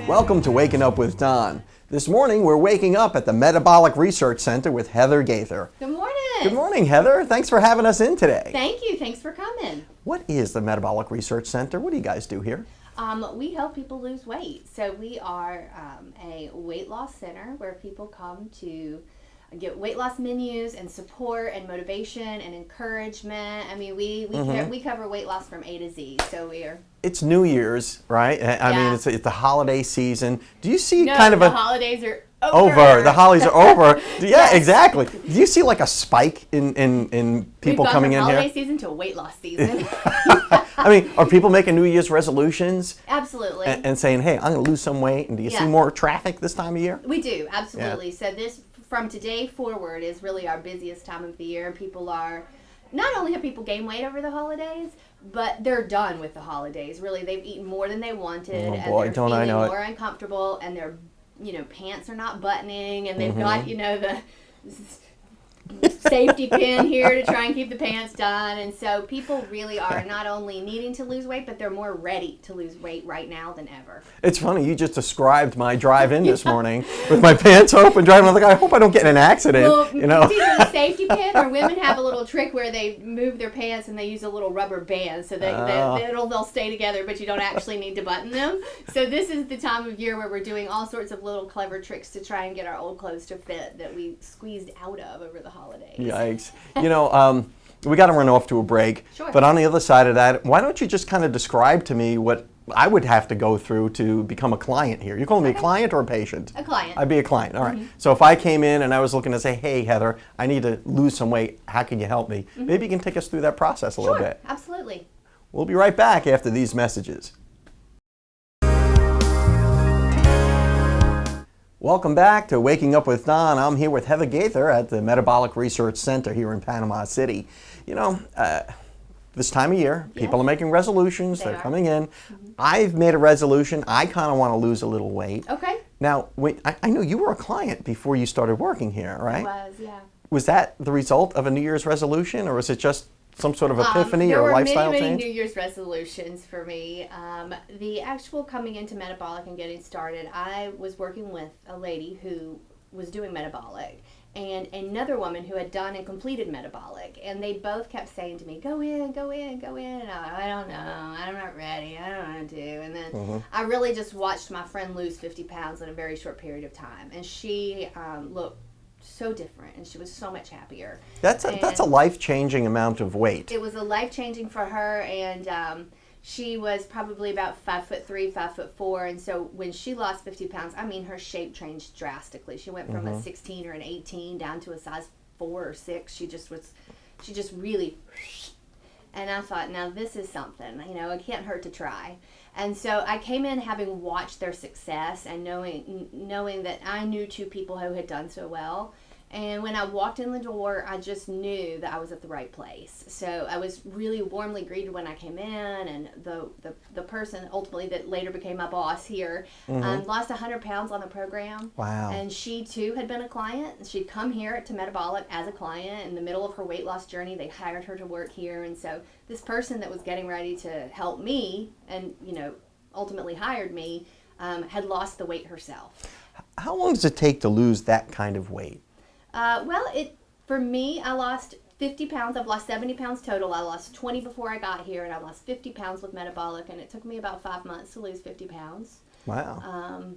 Welcome to Waking Up with Don. This morning we're waking up at the Metabolic Research Center with Heather Gaither. Good morning. Good morning, Heather. Thanks for having us in today. Thank you. Thanks for coming. What is the Metabolic Research Center? What do you guys do here? We help people lose weight. So we are a weight loss center where people come to get weight loss menus and support and motivation and encouragement. I mean, we cover weight loss from A to Z. So we are. It's New Year's, right? I mean, it's the holiday season. Do you see No, kind of the holidays are over. The holidays are over. Yeah, Yes. exactly. Do you see like a spike in people coming in here? We've gone from holiday season to weight loss season. I mean, are people making New Year's resolutions? Absolutely. And saying, hey, I'm going to lose some weight. And do you see more traffic this time of year? We do, absolutely. Yeah. So this, from today forward, is really our busiest time of the year. People are, not only have people gained weight over the holidays, but they're done with the holidays. Really, they've eaten more than they wanted, and they're feeling more uncomfortable, and their, pants are not buttoning, and they've got, the safety pin here to try and keep the pants done. And so people really are not only needing to lose weight, but they're more ready to lose weight right now than ever. It's funny, you just described my drive in this morning with my pants open driving. I was like, I hope I don't get in an accident. Well, it's either the safety pin, or women have a little trick where they move their pants and they use a little rubber band so they'll stay together, but you don't actually need to button them. So this is the time of year where we're doing all sorts of little clever tricks to try and get our old clothes to fit that we squeezed out of over the holidays. Yikes. We got to run off to a break. Sure. But on the other side of that, why don't you just kind of describe to me what I would have to go through to become a client here? You're calling me a client or a patient? A client. I'd be a client. All right. So if I came in and I was looking to say, hey, Heather, I need to lose some weight. How can you help me? Maybe you can take us through that process a little bit. Sure, absolutely. We'll be right back after these messages. Welcome back to Waking Up with Don. I'm here with Heather Gaither at the Metabolic Research Center here in Panama City. This time of year, people are making resolutions. They're coming in. I've made a resolution. I kind of want to lose a little weight. Okay. Now, I know you were a client before you started working here, right? I was, yeah. Was that the result of a New Year's resolution, or was it just some sort of epiphany or lifestyle change? There were many New Year's resolutions for me. The actual coming into metabolic and getting started, I was working with a lady who was doing metabolic and another woman who had done and completed metabolic, and they both kept saying to me, go in, go in, go in, and I don't know, I'm not ready, I don't know what to do. And then I really just watched my friend lose 50 pounds in a very short period of time, and she looked so different, and she was so much happier. That's a life-changing amount of weight. It was a life-changing for her, and she was probably about 5'3", 5'4", and so when she lost 50 pounds, I mean, her shape changed drastically. She went from a 16 or an 18 down to a size 4 or 6. She just really, and I thought, now this is something, it can't hurt to try. And so I came in having watched their success and knowing that I knew two people who had done so well. And when I walked in the door, I just knew that I was at the right place. So I was really warmly greeted when I came in, and the person ultimately that later became my boss here lost 100 pounds on the program. Wow. And she too had been a client. She'd come here to Metabolic as a client. In the middle of her weight loss journey, they hired her to work here. And so this person that was getting ready to help me and, ultimately hired me, had lost the weight herself. How long does it take to lose that kind of weight? For me, I lost 50 pounds. I've lost 70 pounds total. I lost 20 before I got here, and I lost 50 pounds with metabolic, and it took me about 5 months to lose 50 pounds. Wow.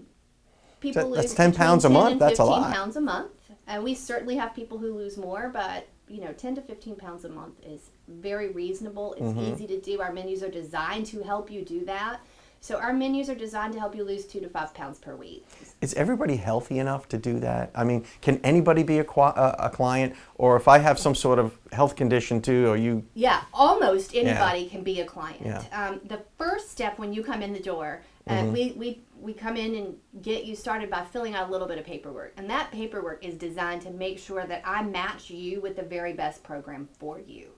People lose that's 10 pounds a month. That's a lot. 15 pounds a month. And we certainly have people who lose more, but 10 to 15 pounds a month is very reasonable. It's easy to do. Our menus are designed to help you do that. So our menus are designed to help you lose 2 to 5 pounds per week. Is everybody healthy enough to do that? I mean, can anybody be a client? Or if I have some sort of health condition too, or you... Yeah, almost anybody can be a client. Yeah. The first step when you come in the door, we come in and get you started by filling out a little bit of paperwork. And that paperwork is designed to make sure that I match you with the very best program for you.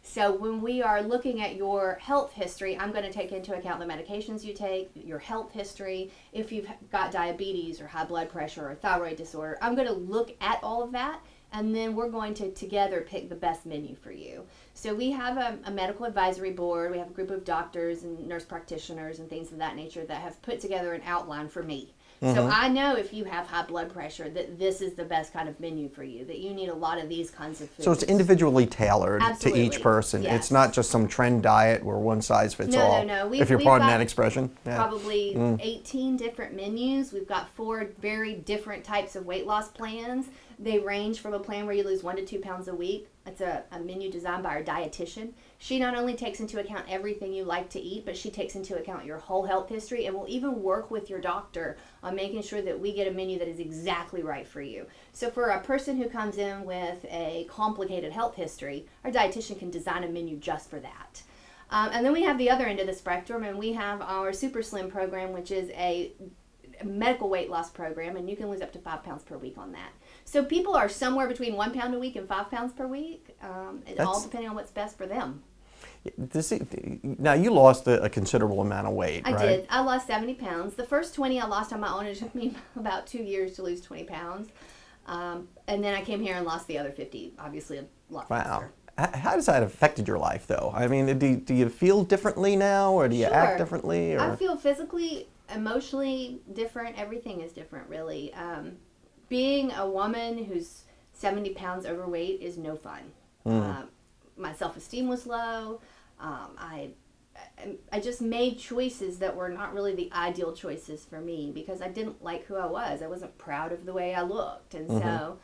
So when we are looking at your health history, I'm going to take into account the medications you take, your health history, if you've got diabetes or high blood pressure or thyroid disorder. I'm going to look at all of that, and then we're going to together pick the best menu for you. So we have a medical advisory board. We have a group of doctors and nurse practitioners and things of that nature that have put together an outline for me. So I know if you have high blood pressure that this is the best kind of menu for you, that you need a lot of these kinds of foods. So it's individually tailored Absolutely. to each person. Yes. It's not just some trend diet where one size fits all. No. If you're we've pardon got that expression. Yeah. Probably 18 different menus. We've got 4 very different types of weight loss plans. They range from a plan where you lose 1 to 2 pounds a week. It's a menu designed by our dietitian. She not only takes into account everything you like to eat, but she takes into account your whole health history and will even work with your doctor on making sure that we get a menu that is exactly right for you. So for a person who comes in with a complicated health history, our dietitian can design a menu just for that. And then we have the other end of the spectrum, and we have our Super Slim program, which is a medical weight loss program, and you can lose up to 5 pounds per week on that. So people are somewhere between 1 pound a week and 5 pounds per week, all depending on what's best for them. Now, you lost a considerable amount of weight, I right? did. I lost 70 pounds. The first 20 I lost on my own. It took me about 2 years to lose 20 pounds. And then I came here and lost the other 50, obviously a lot faster. How does that affected your life, though? I mean, do you feel differently now, or do you act differently? Or? I feel physically, emotionally different. Everything is different, really. Being a woman who's 70 pounds overweight is no fun. My self-esteem was low. I just made choices that were not really the ideal choices for me because I didn't like who I was. I wasn't proud of the way I looked. And so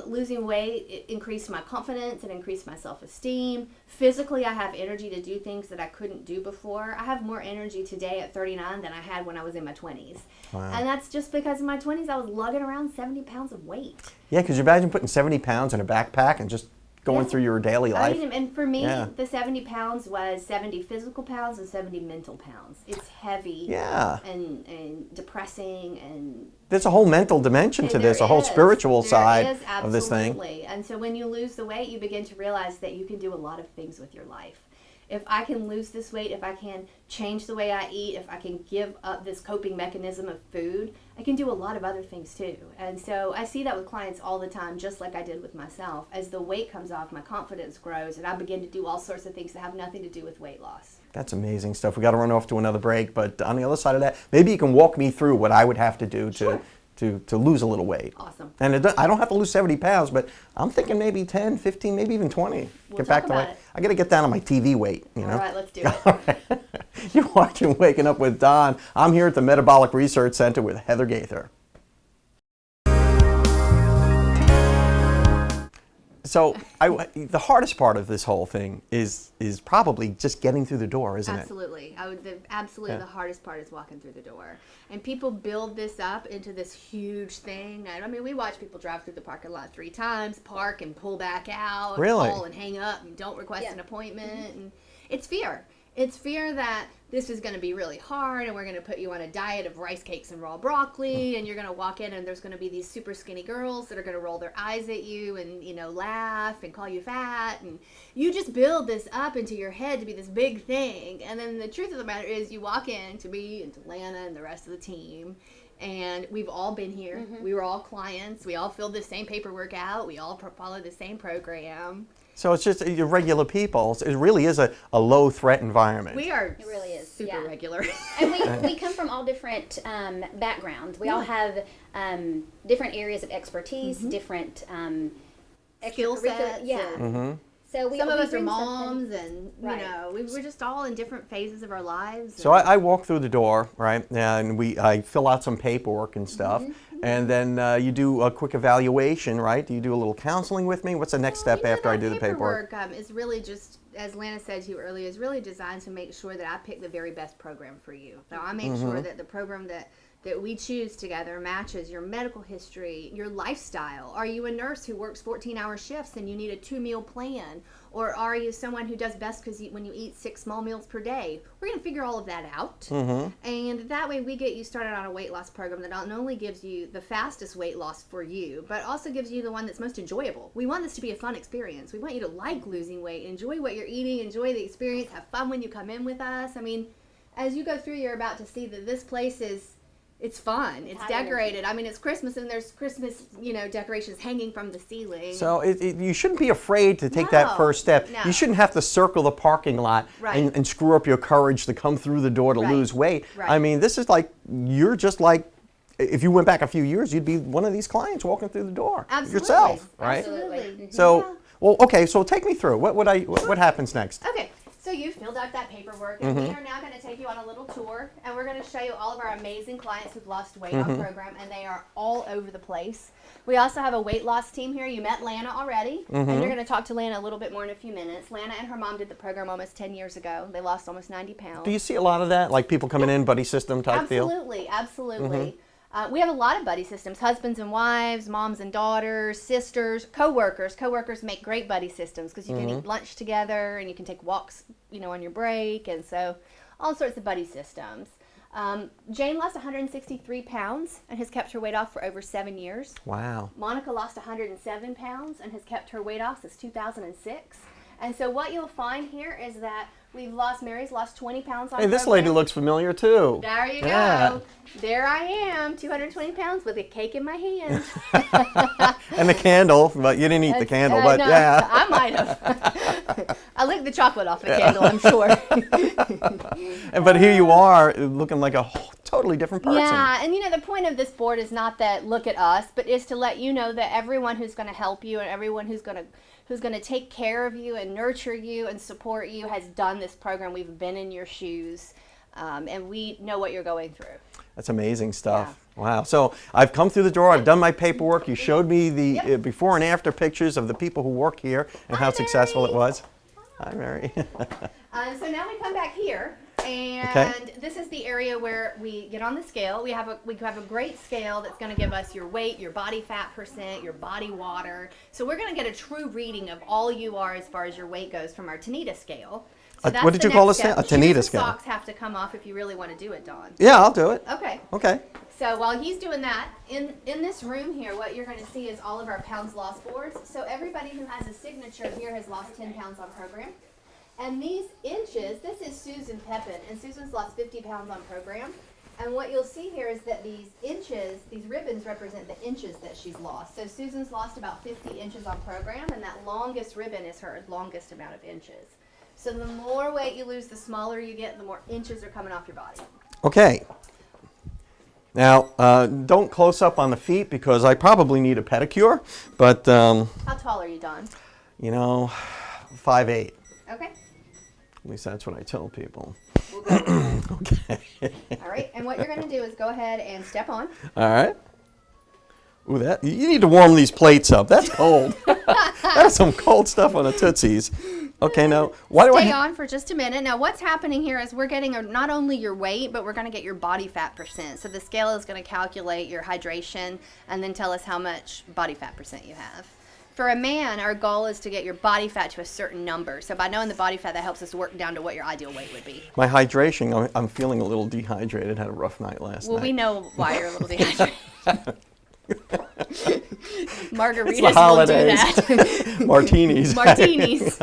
losing weight, it increased my confidence, it increased my self-esteem. Physically, I have energy to do things that I couldn't do before. I have more energy today at 39 than I had when I was in my 20s. Wow. And that's just because in my 20s, I was lugging around 70 pounds of weight. Yeah, because you imagine putting 70 pounds in a backpack and just going through your daily life. I mean, and for me, the 70 pounds was 70 physical pounds and 70 mental pounds. It's heavy and depressing. And there's a whole mental dimension to this, a whole spiritual side of this thing. Absolutely. And so when you lose the weight, you begin to realize that you can do a lot of things with your life. If I can lose this weight, if I can change the way I eat, if I can give up this coping mechanism of food, I can do a lot of other things too. And so I see that with clients all the time, just like I did with myself. As the weight comes off, my confidence grows, and I begin to do all sorts of things that have nothing to do with weight loss. That's amazing stuff. We got to run off to another break, but on the other side of that, maybe you can walk me through what I would have to do to lose a little weight. Awesome. And I don't have to lose 70 pounds, but I'm thinking maybe 10, 15, maybe even 20. We'll talk about it. I got to get down on my TV weight, you know. All right, let's do it. All right. You're watching Waking Up with Don. I'm here at the Metabolic Research Center with Heather Gaither. So the hardest part of this whole thing is probably just getting through the door, isn't it? Absolutely. The hardest part is walking through the door. And people build this up into this huge thing. I mean, we watch people drive through the parking lot 3 times, park and pull back out, really? Call and hang up and don't request an appointment. And it's fear. It's fear that this is going to be really hard and we're going to put you on a diet of rice cakes and raw broccoli and you're going to walk in and there's going to be these super skinny girls that are going to roll their eyes at you and, you know, laugh and call you fat. And you just build this up into your head to be this big thing. And then the truth of the matter is you walk in to me and to Lana and the rest of the team and we've all been here. We were all clients. We all filled the same paperwork out. We all followed the same program. So it's just your regular people. It really is a low threat environment. We are it really is. super regular. And we come from all different backgrounds. We all have different areas of expertise, different skill sets. Yeah. So some of us are moms, and you know, we're just all in different phases of our lives. So I walk through the door, right, and I fill out some paperwork and stuff, and then you do a quick evaluation, right? Do you do a little counseling with me? What's the next step after I do the paperwork? Is really just, as Lana said to you earlier, is really designed to make sure that I pick the very best program for you. So I make sure that the program that we choose together matches your medical history, your lifestyle. Are you a nurse who works 14-hour shifts and you need a 2-meal plan? Or are you someone who does best because when you eat 6 small meals per day? We're going to figure all of that out. And that way we get you started on a weight loss program that not only gives you the fastest weight loss for you, but also gives you the one that's most enjoyable. We want this to be a fun experience. We want you to like losing weight, enjoy what you're eating, enjoy the experience, have fun when you come in with us. I mean, as you go through, you're about to see that this place is It's fun. It's decorated. I mean, it's Christmas, and there's Christmas, decorations hanging from the ceiling. So you shouldn't be afraid to take that first step. No. You shouldn't have to circle the parking lot and screw up your courage to come through the door to lose weight. Right. I mean, this is like, you're just like, if you went back a few years, you'd be one of these clients walking through the door yourself, right? Absolutely. So, well, okay, so take me through. What happens next? Okay. So you filled out that paperwork, and we are now going to take you on a little tour, and we're going to show you all of our amazing clients who've lost weight on program, and they are all over the place. We also have a weight loss team here. You met Lana already, and you're going to talk to Lana a little bit more in a few minutes. Lana and her mom did the program almost 10 years ago. They lost almost 90 pounds. Do you see a lot of that, like people coming in, buddy system type deal? Absolutely. We have a lot of buddy systems, husbands and wives, moms and daughters, sisters, co-workers. Co-workers make great buddy systems because you can eat lunch together and you can take walks, on your break, and so all sorts of buddy systems. Jane lost 163 pounds and has kept her weight off for over 7 years. Wow. Monica lost 107 pounds and has kept her weight off since 2006. And so what you'll find here is that Mary's lost 20 pounds on Hey, this lady looks familiar too. There you go. There I am, 220 pounds with a cake in my hand. And the candle, but you didn't eat the candle, but no, yeah. I might have. I licked the chocolate off the candle, I'm sure. But here you are looking like a totally different person. Yeah, and the point of this board is not that look at us, but is to let you know that everyone who's going to help you and everyone who's going to take care of you and nurture you and support you has done this program. We've been in your shoes, and we know what you're going through. That's amazing stuff. Yeah. Wow. So I've come through the door. I've done my paperwork. You showed me the before and after pictures of the people who work here and how successful it was. Hi, Mary. So now we come back here. And this is the area where we get on the scale. We have a great scale that's going to give us your weight, your body fat percent, your body water. So we're going to get a true reading of all you are as far as your weight goes from our Tanita scale. So what did you call this? A Tanita scale. Socks have to come off if you really want to do it, Dawn. Yeah, I'll do it. Okay. Okay. So while he's doing that, in this room here, what you're going to see is all of our pounds lost boards. So everybody who has a signature here has lost 10 pounds on program. And these inches, this is Susan Pepin, and Susan's lost 50 pounds on program. And what you'll see here is that these inches, these ribbons represent the inches that she's lost. So Susan's lost about 50 inches on program, and that longest ribbon is her longest amount of inches. So the more weight you lose, the smaller you get, the more inches are coming off your body. Okay. Now, don't close up on the feet because I probably need a pedicure, but... How tall are you, Don? 5'8". Okay. At least that's what I tell people. We'll go with that. Okay. All right, and what you're going to do is go ahead and step on. All right. Ooh, you need to warm these plates up. That's cold. That's some cold stuff on the Tootsies. Okay, now, why do Stay on for just a minute. Now, what's happening here is we're getting not only your weight, but we're going to get your body fat percent. So the scale is going to calculate your hydration and then tell us how much body fat percent you have. For a man, our goal is to get your body fat to a certain number. So by knowing the body fat, that helps us work down to what your ideal weight would be. My hydration, I'm feeling a little dehydrated. Had a rough night last night. Well, we know why you're a little dehydrated. Margaritas will do that. Martinis. Martinis.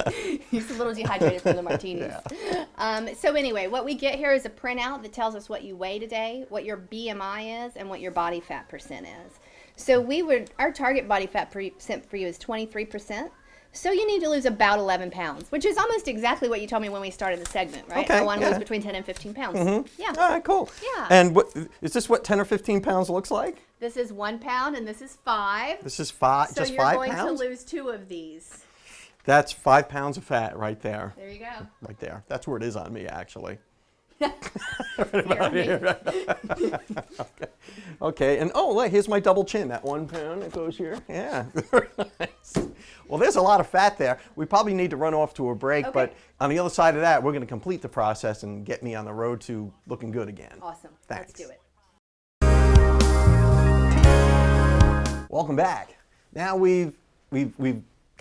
He's a little dehydrated from the martinis. Yeah. So anyway, what we get here is a printout that tells us what you weigh today, what your BMI is, and what your body fat percent is. So our target body fat percent for you is 23%. So you need to lose about 11 pounds, which is almost exactly what you told me when we started the segment, right? Okay, I want to lose between 10 and 15 pounds. Mm-hmm. Yeah. All right, cool. Yeah. And is this what 10 or 15 pounds looks like? This is 1 pound and this is 5. This is 5, so just 5 pounds? So you're going to lose 2 of these. That's 5 pounds of fat right there. There you go. Right there. That's where it is on me, actually. Okay, and look, here's my double chin. That 1 pound that goes here. Yeah, very nice. Well, there's a lot of fat there. We probably need to run off to a break, but on the other side of that, we're going to complete the process and get me on the road to looking good again. Awesome. Thanks. Let's do it. Welcome back. Now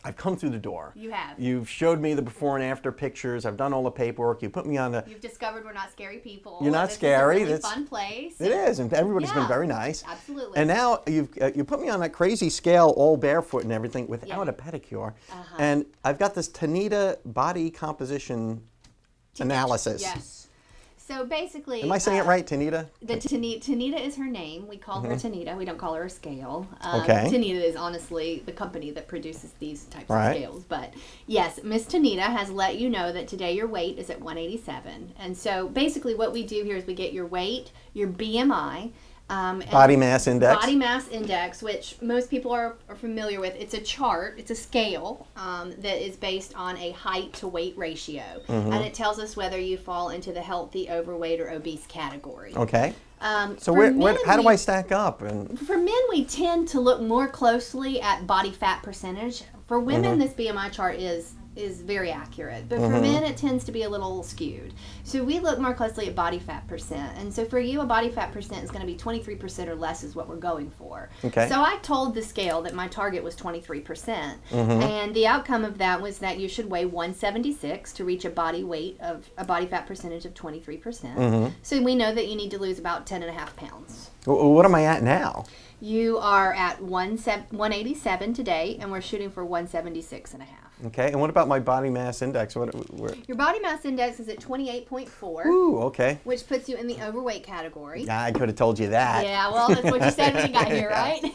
I've come through the door. You have. You've showed me the before and after pictures. I've done all the paperwork. You put me on the... You've discovered we're not scary people. You're not this scary. Is a really fun place. It is, and everybody's been very nice. Absolutely. And now you put me on that crazy scale, all barefoot and everything, without a pedicure. And I've got this Tanita body composition analysis. Yes. So basically, Am I saying it right, Tanita? Tanita is her name. We call her Tanita. We don't call her a scale. Okay. Tanita is honestly the company that produces these types Right. of scales. But yes, Miss Tanita has let you know that today your weight is at 187. And so basically what we do here is we get your weight, your BMI, and Body mass index. Body mass index, which most people are familiar with. It's a chart, it's a scale that is based on a height to weight ratio. And it tells us whether you fall into the healthy, overweight, or obese category. Okay. So for how do I stack up? And For men, we tend to look more closely at body fat percentage. For women, this BMI chart is very accurate, but for men it tends to be a little skewed. So we look more closely at body fat percent, and so for you a body fat percent is going to be 23% or less is what we're going for. Okay. So I told the scale that my target was 23%, and the outcome of that was that you should weigh 176 to reach a body fat percentage of 23%. So we know that you need to lose about 10.5 pounds. what am I at now? You are at 187 today, and we're shooting for 176.5. Okay, and what about my body mass index? Your body mass index is at 28.4. Ooh, okay. Which puts you in the overweight category. Yeah, I could have told you that. Yeah, well, that's what you said when you got here, right?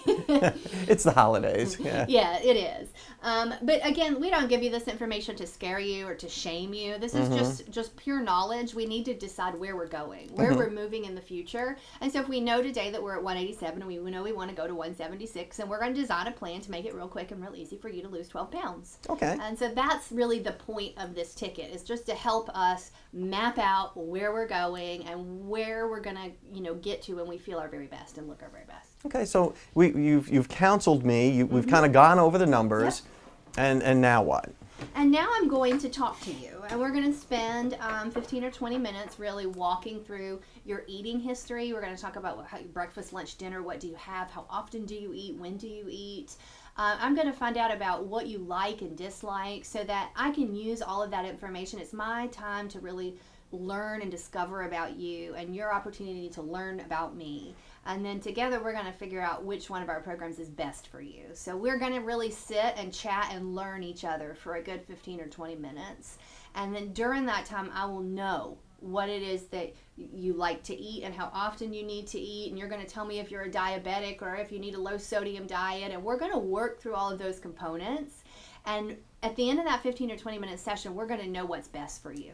It's the holidays. Yeah. Yeah, it is. But again, we don't give you this information to scare you or to shame you. This is just pure knowledge. We need to decide where we're going, where we're moving in the future. And so if we know today that we're at 187 and we know we want to go to 176, and we're going to design a plan to make it real quick and real easy for you to lose 12 pounds. Okay. And so that's really the point of this ticket, is just to help us map out where we're going and where we're going to, get to when we feel our very best and look our very best. Okay, so you've counseled me. We've kind of gone over the numbers, and now what? And now I'm going to talk to you, and we're going to spend 15 or 20 minutes really walking through your eating history. We're going to talk about how breakfast, lunch, dinner, what do you have, how often do you eat, when do you eat. I'm going to find out about what you like and dislike so that I can use all of that information. It's my time to really learn and discover about you, and your opportunity to learn about me. And then together we're going to figure out which one of our programs is best for you. So we're going to really sit and chat and learn each other for a good 15 or 20 minutes. And then during that time, I will know what it is that you like to eat and how often you need to eat, and you're going to tell me if you're a diabetic or if you need a low sodium diet, and we're going to work through all of those components. And at the end of that 15 or 20 minute session, we're going to know what's best for you.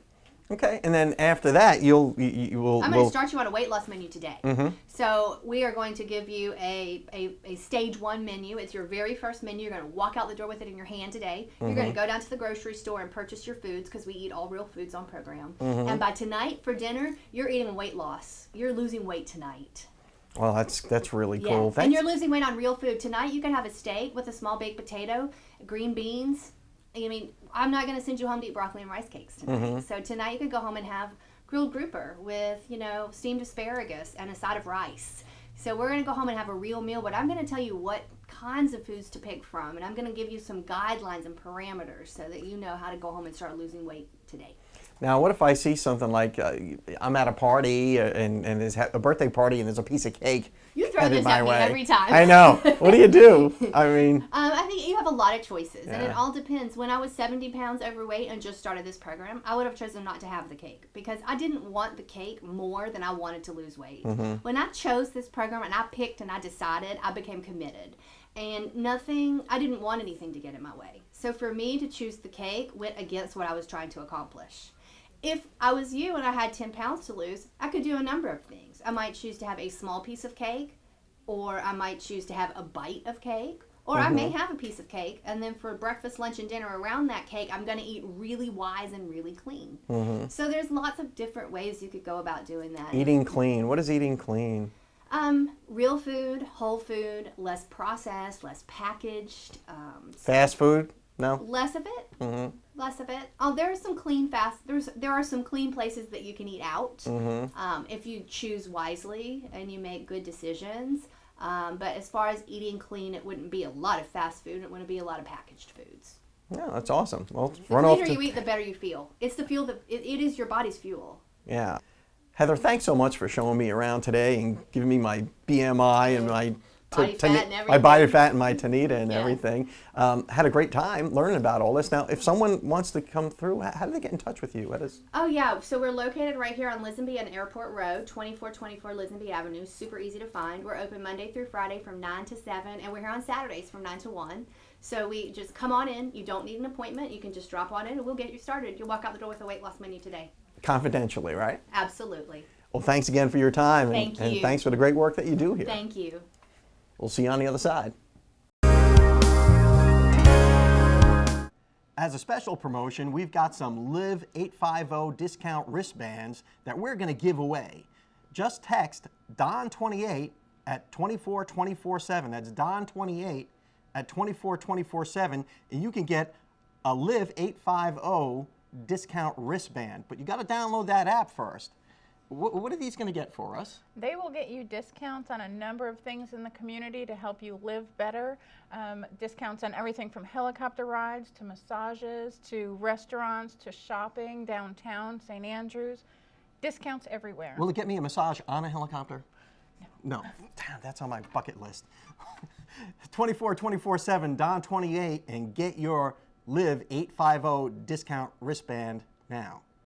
Okay, and then after that, you will. I'm going to start you on a weight loss menu today. So we are going to give you a stage 1 menu. It's your very first menu. You're going to walk out the door with it in your hand today. You're going to go down to the grocery store and purchase your foods, because we eat all real foods on program. And by tonight for dinner, you're eating weight loss. You're losing weight tonight. Well, that's really cool. And you're losing weight on real food. Tonight you can have a steak with a small baked potato, green beans. I mean, I'm not going to send you home to eat broccoli and rice cakes tonight. So tonight you could go home and have grilled grouper with, steamed asparagus and a side of rice. So we're going to go home and have a real meal, but I'm going to tell you what kinds of foods to pick from, and I'm going to give you some guidelines and parameters so that you know how to go home and start losing weight today. Now, what if I see something like I'm at a party and there's a birthday party and there's a piece of cake You throw headed this my at me way? every time. I know. What do you do? I mean, I think you have a lot of choices, and Yeah. it all depends. When I was 70 pounds overweight and just started this program, I would have chosen not to have the cake because I didn't want the cake more than I wanted to lose weight. When I chose this program and I picked and I decided, I became committed. And I didn't want anything to get in my way. So for me to choose the cake went against what I was trying to accomplish. If I was you and I had 10 pounds to lose, I could do a number of things. I might choose to have a small piece of cake, or I might choose to have a bite of cake, or I may have a piece of cake, and then for breakfast, lunch, and dinner around that cake, I'm going to eat really wise and really clean. So there's lots of different ways you could go about doing that. eating clean. What is eating clean? Real food, whole food, less processed, less packaged. Fast food? No? Less of it. Less of it. Oh, there are some clean there are some clean places that you can eat out if you choose wisely and you make good decisions. But as far as eating clean, it wouldn't be a lot of fast food. It wouldn't be a lot of packaged foods. Yeah, that's awesome. Well, The cleaner you eat, the better you feel. It's the fuel it is your body's fuel. Yeah. Heather, thanks so much for showing me around today and giving me my BMI and my Body fat and everything. my body fat and my Tanita and Yes. everything. Had a great time learning about all this. Now, if someone wants to come through, how do they get in touch with you? Oh, yeah. So we're located right here on Lisenby and Airport Road, 2424 Lisenby Avenue. Super easy to find. We're open Monday through Friday from 9 to 7, and we're here on Saturdays from 9 to 1. So we just come on in. You don't need an appointment. You can just drop on in, and we'll get you started. You'll walk out the door with a weight loss menu today. Confidentially, right? Absolutely. Well, thanks again for your time. Thank and you. thanks for the great work that you do here. Thank you. We'll see you on the other side. As a special promotion, we've got some Live 850 discount wristbands that we're going to give away. Just text Don28 at 24247. That's Don28 at 24247, and you can get a Live 850 discount wristband. But you got to download that app first. What are these going to get for us? They will get you discounts on a number of things in the community to help you live better. Discounts on everything from helicopter rides to massages to restaurants to shopping downtown, St. Andrews. Discounts everywhere. Will it get me a massage on a helicopter? No. Damn, that's on my bucket list. 24247 Don28 and get your Live 850 discount wristband now.